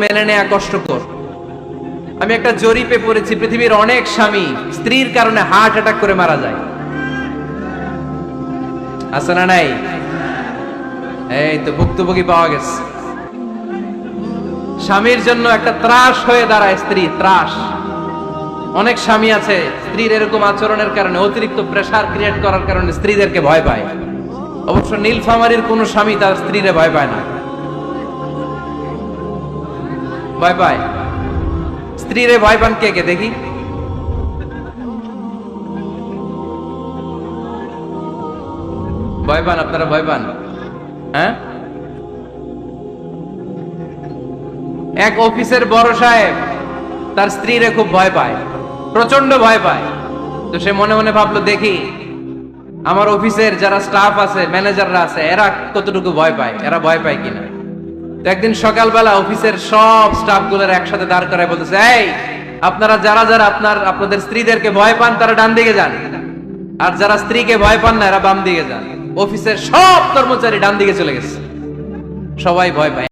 মেনে নেওয়া কষ্টকর। আমি একটা জরিপে পড়েছি, পৃথিবীর অনেক স্বামী স্ত্রীর কারণে হার্ট অ্যাটাক করে মারা যায়। আছে না নাই? এই তো ভুক্তভোগী পাওয়া গেছে। স্বামীর জন্য একটা ত্রাস হয়ে দাঁড়ায় স্ত্রী, ত্রাস। অনেক স্বামী আছে স্ত্রীর এরকম আচরণের কারণে, অতিরিক্ত প্রেসার ক্রিয়েট করার কারণে স্ত্রীদেরকে ভয় পায়। অবশ্য নীলফামারীর কোন স্বামী তার স্ত্রীরে ভয় পায় না। ভয় পায়? স্ত্রীরে ভয় পান কে কে দেখি? ভয় পান আপনারা? ভয় পান? হ্যাঁ, এক অফিসের বড় সাহেব তার স্ত্রীরে খুব ভয় পায়, প্রচন্ড ভয় পায়। তো সে মনে মনে ভাবলো, দেখি আমার অফিসের যারা স্টাফ আছে, ম্যানেজাররা আছে, এরা কতটুকু ভয় পায়, এরা ভয় পায় কিনা। তো একদিন সকালবেলা অফিসের সব স্টাফ গুলোর একসাথে দাঁড় করায় বলতেছে, এই আপনারা যারা যারা আপনাদের স্ত্রীদেরকে ভয় পান তারা ডান দিকে যান, আর যারা স্ত্রীকে ভয় পান না এরা বাম দিকে যান। অফিসের সব কর্মচারী ডান দিকে চলে গেছে, সবাই ভয় পায়।